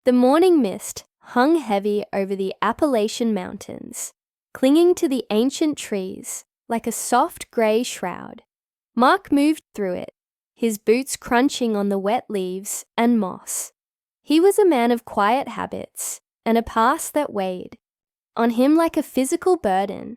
The morning mist hung heavy over the Appalachian mountains, clinging to the ancient trees like a soft grey shroud. Mark moved through it, his boots crunching on the wet leaves and moss. He was a man of quiet habits and a past that weighed on him like a physical burden.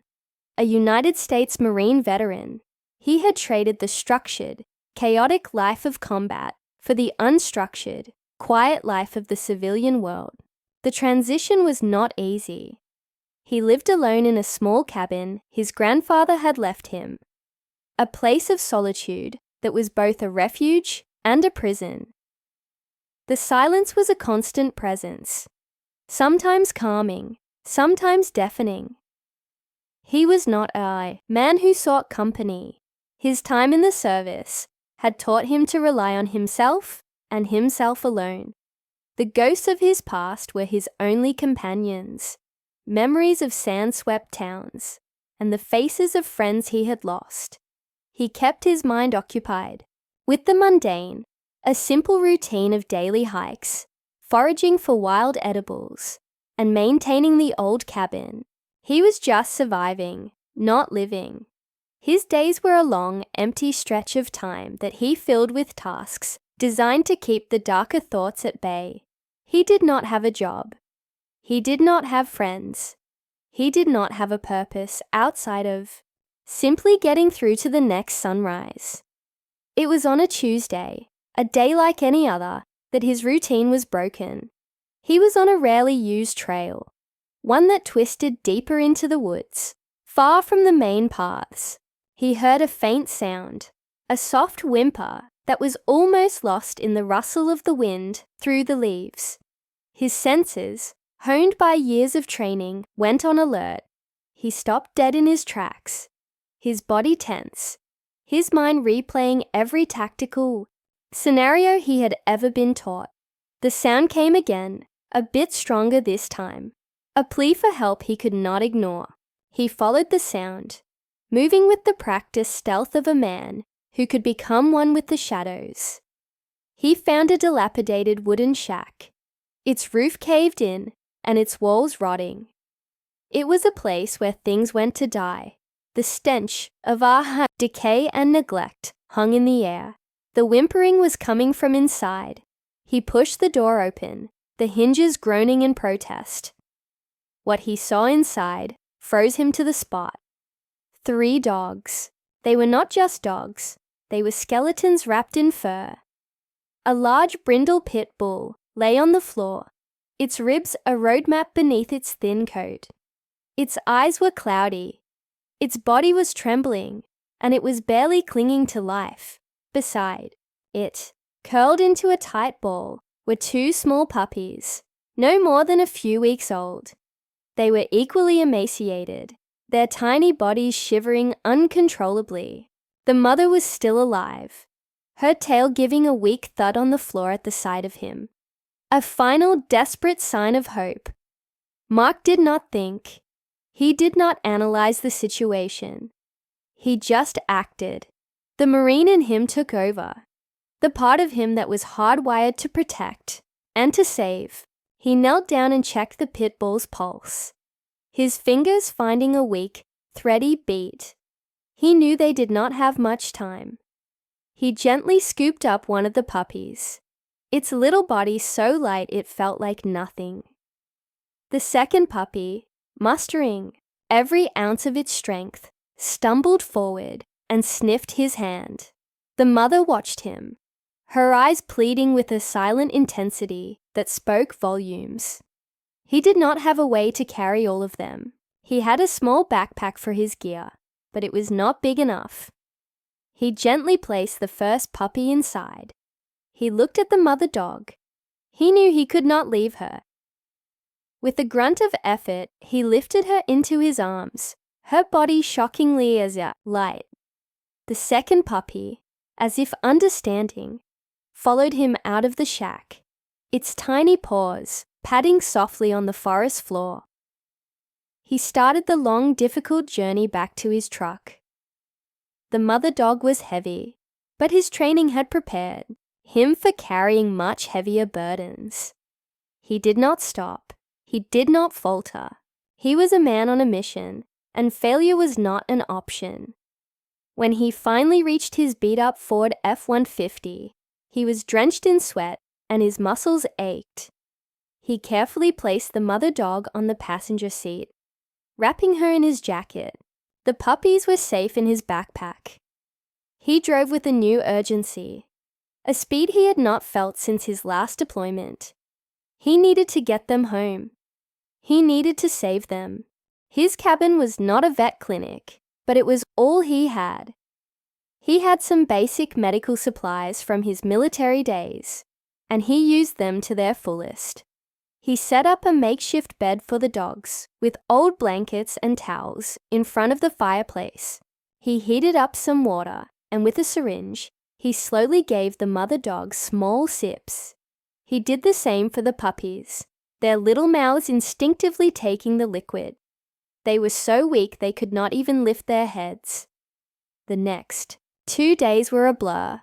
A United States Marine veteran, he had traded the structured, chaotic life of combat for the unstructured, quiet life of the civilian world. The transition was not easy. He lived alone in a small cabin his grandfather had left him, a place of solitude that was both a refuge and a prison. The silence was a constant presence, sometimes calming, sometimes deafening. He was not a man who sought company. His time in the service had taught him to rely on himself and himself alone. The ghosts of his past were his only companions, memories of sand-swept towns, and the faces of friends he had lost. He kept his mind occupied with the mundane, a simple routine of daily hikes, foraging for wild edibles, and maintaining the old cabin. He was just surviving, not living. His days were a long, empty stretch of time that he filled with tasks designed to keep the darker thoughts at bay. He did not have a job. He did not have friends. He did not have a purpose outside of simply getting through to the next sunrise. It was on a Tuesday, a day like any other, that his routine was broken. He was on a rarely used trail, one that twisted deeper into the woods, far from the main paths. He heard a faint sound, a soft whimper that was almost lost in the rustle of the wind through the leaves. His senses, honed by years of training, went on alert. He stopped dead in his tracks, his body tense, his mind replaying every tactical scenario he had ever been taught. The sound came again, a bit stronger this time, a plea for help he could not ignore. He followed the sound, moving with the practiced stealth of a man who could become one with the shadows. He found a dilapidated wooden shack, its roof caved in and its walls rotting. It was a place where things went to die. The stench of decay and neglect hung in the air. The whimpering was coming from inside. He pushed the door open, the hinges groaning in protest. What he saw inside froze him to the spot. 3 dogs. They were not just dogs. They were skeletons wrapped in fur. A large brindle pit bull lay on the floor, its ribs a road map beneath its thin coat. Its eyes were cloudy. Its body was trembling, and it was barely clinging to life. Beside it, curled into a tight ball, were 2 small puppies, no more than a few weeks old. They were equally emaciated, their tiny bodies shivering uncontrollably. The mother was still alive, her tail giving a weak thud on the floor at the sight of him. A final desperate sign of hope. Mark did not think. He did not analyze the situation. He just acted. The Marine in him took over, the part of him that was hardwired to protect and to save. He knelt down and checked the pit bull's pulse, his fingers finding a weak, thready beat. He knew they did not have much time. He gently scooped up one of the puppies, its little body so light it felt like nothing. The second puppy, mustering every ounce of its strength, stumbled forward and sniffed his hand. The mother watched him, her eyes pleading with a silent intensity that spoke volumes. He did not have a way to carry all of them. He had a small backpack for his gear, but it was not big enough. He gently placed the first puppy inside. He looked at the mother dog. He knew he could not leave her. With a grunt of effort, he lifted her into his arms, her body shockingly light. The second puppy, as if understanding, followed him out of the shack, its tiny paws padding softly on the forest floor. He started the long, difficult journey back to his truck. The mother dog was heavy, but his training had prepared him for carrying much heavier burdens. He did not stop. He did not falter. He was a man on a mission, and failure was not an option. When he finally reached his beat-up Ford F-150, he was drenched in sweat and his muscles ached. He carefully placed the mother dog on the passenger seat, wrapping her in his jacket. The puppies were safe in his backpack. He drove with a new urgency, a speed he had not felt since his last deployment. He needed to get them home. He needed to save them. His cabin was not a vet clinic, but it was all he had. He had some basic medical supplies from his military days, and he used them to their fullest. He set up a makeshift bed for the dogs with old blankets and towels in front of the fireplace. He heated up some water, and with a syringe, he slowly gave the mother dog small sips. He did the same for the puppies, their little mouths instinctively taking the liquid. They were so weak they could not even lift their heads. The next 2 days were a blur.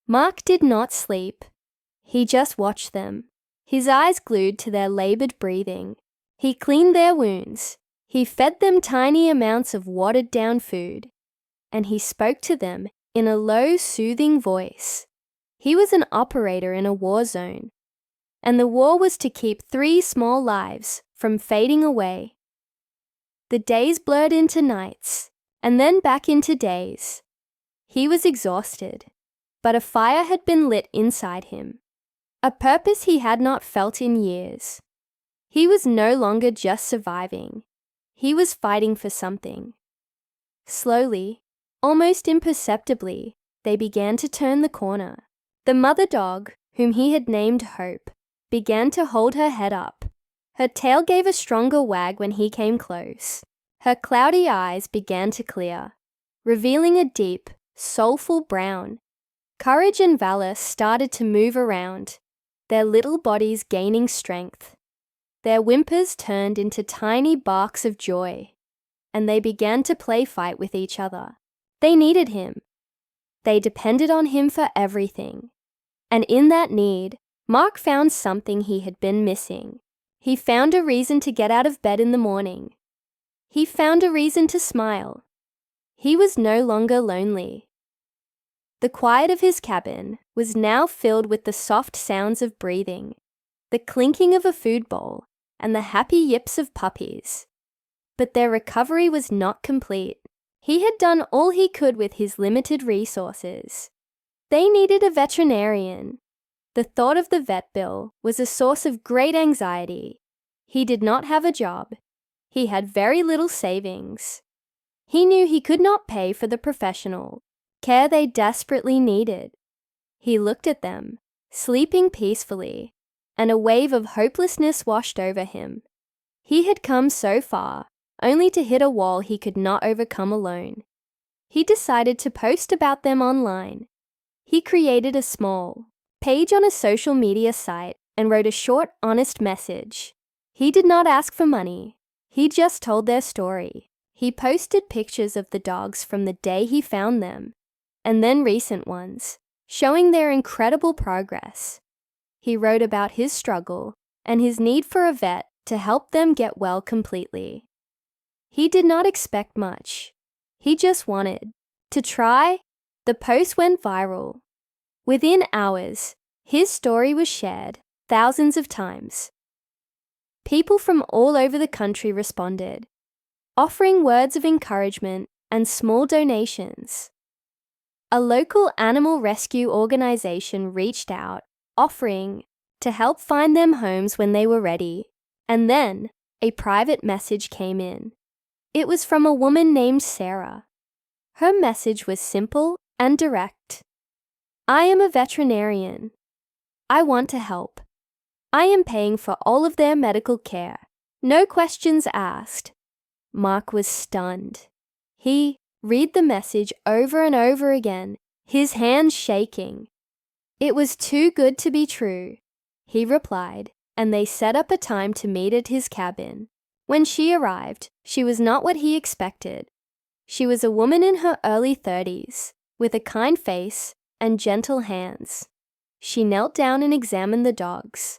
Mark did not sleep. He just watched them, his eyes glued to their labored breathing. He cleaned their wounds. He fed them tiny amounts of watered-down food. And he spoke to them in a low, soothing voice. He was an operator in a war zone, and the war was to keep 3 small lives from fading away. The days blurred into nights, and then back into days. He was exhausted, but a fire had been lit inside him, a purpose he had not felt in years. He was no longer just surviving. He was fighting for something. Slowly, almost imperceptibly, they began to turn the corner. The mother dog, whom he had named Hope, began to hold her head up. Her tail gave a stronger wag when he came close. Her cloudy eyes began to clear, revealing a deep, soulful brown. Courage and valor started to move around, their little bodies gaining strength. Their whimpers turned into tiny barks of joy, and they began to play fight with each other. They needed him. They depended on him for everything. And in that need, Mark found something he had been missing. He found a reason to get out of bed in the morning. He found a reason to smile. He was no longer lonely. The quiet of his cabin was now filled with the soft sounds of breathing, the clinking of a food bowl, and the happy yips of puppies. But their recovery was not complete. He had done all he could with his limited resources. They needed a veterinarian. The thought of the vet bill was a source of great anxiety. He did not have a job. He had very little savings. He knew he could not pay for the professional care they desperately needed. He looked at them, sleeping peacefully, and a wave of hopelessness washed over him. He had come so far, only to hit a wall he could not overcome alone. He decided to post about them online. He created a small page on a social media site and wrote a short, honest message. He did not ask for money. He just told their story. He posted pictures of the dogs from the day he found them, and then recent ones, showing their incredible progress. He wrote about his struggle and his need for a vet to help them get well completely. He did not expect much. He just wanted to try. The post went viral. Within hours, his story was shared thousands of times. People from all over the country responded, offering words of encouragement and small donations. A local animal rescue organization reached out, offering to help find them homes when they were ready, and then a private message came in. It was from a woman named Sarah. Her message was simple and direct. I am a veterinarian. I want to help. I am paying for all of their medical care. No questions asked. Mark was stunned. He read the message over and over again, his hands shaking. It was too good to be true, he replied, and they set up a time to meet at his cabin. When she arrived, she was not what he expected. She was a woman in her early 30s, with a kind face and gentle hands. She knelt down and examined the dogs.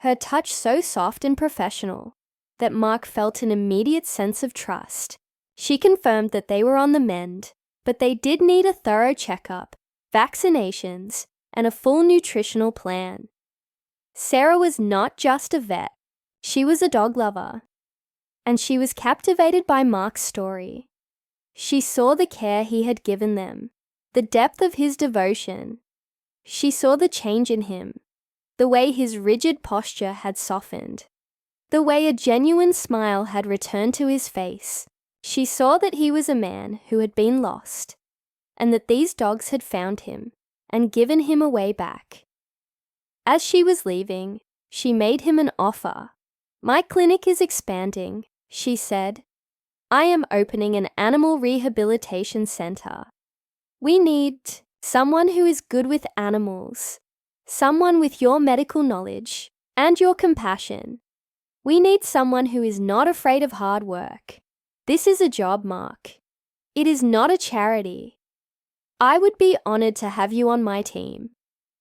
her touch so soft and professional that Mark felt an immediate sense of trust. She confirmed that they were on the mend, but they did need a thorough checkup, vaccinations, and a full nutritional plan. Sarah was not just a vet, she was a dog lover. And she was captivated by Mark's story. She saw the care he had given them, the depth of his devotion. She saw the change in him, the way his rigid posture had softened, the way a genuine smile had returned to his face. She saw that he was a man who had been lost, and that these dogs had found him and given him a way back. As she was leaving, she made him an offer. "My clinic is expanding," she said. "I am opening an animal rehabilitation center. We need someone who is good with animals, someone with your medical knowledge and your compassion. We need someone who is not afraid of hard work. This is a job, Mark. It is not a charity. I would be honored to have you on my team."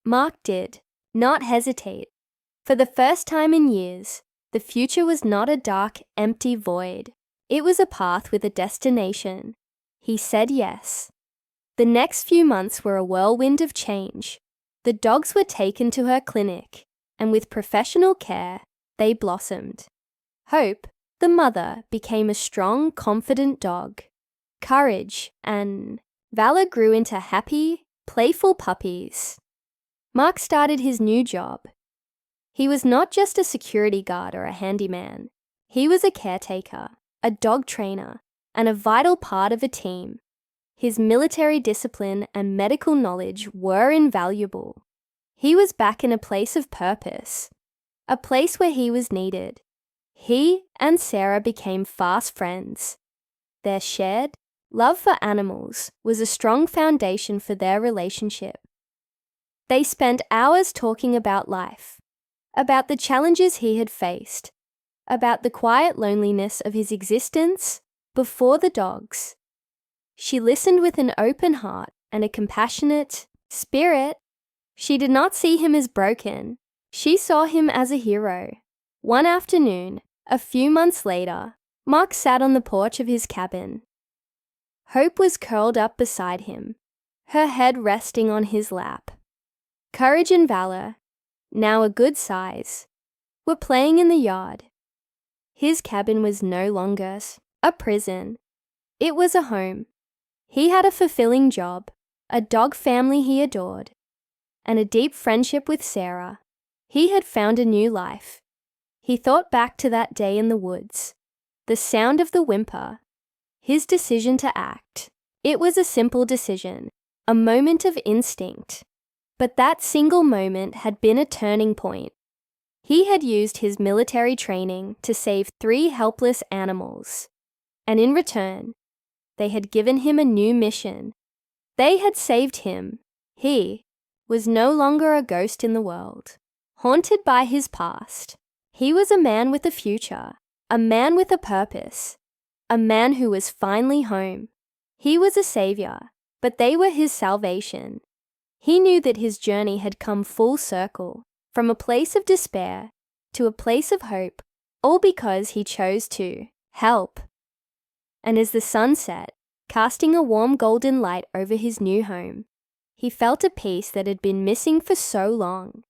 Mark did not hesitate. For the first time in years, the future was not a dark, empty void. It was a path with a destination. He said yes. The next few months were a whirlwind of change. The dogs were taken to her clinic, and with professional care, they blossomed. Hope, the mother, became a strong, confident dog. Courage and valor grew into happy, playful puppies. Mark started his new job. He was not just a security guard or a handyman. He was a caretaker, a dog trainer, and a vital part of a team. His military discipline and medical knowledge were invaluable. He was back in a place of purpose, a place where he was needed. He and Sarah became fast friends. Their shared love for animals was a strong foundation for their relationship. They spent hours talking about life, about the challenges he had faced, about the quiet loneliness of his existence before the dogs. She listened with an open heart and a compassionate spirit. She did not see him as broken. She saw him as a hero. One afternoon, a few months later, Mark sat on the porch of his cabin. Hope was curled up beside him, her head resting on his lap. Courage and valor, now a good size, were playing in the yard. His cabin was no longer a prison. It was a home. He had a fulfilling job, a dog family he adored, and a deep friendship with Sarah. He had found a new life. He thought back to that day in the woods, the sound of the whimper, his decision to act. It was a simple decision, a moment of instinct. But that single moment had been a turning point. He had used his military training to save 3 helpless animals, and in return, they had given him a new mission. They had saved him. He was no longer a ghost in the world, haunted by his past. He was a man with a future, a man with a purpose, a man who was finally home. He was a savior, but they were his salvation. He knew that his journey had come full circle, from a place of despair to a place of hope, all because he chose to help. And as the sun set, casting a warm golden light over his new home, he felt a peace that had been missing for so long.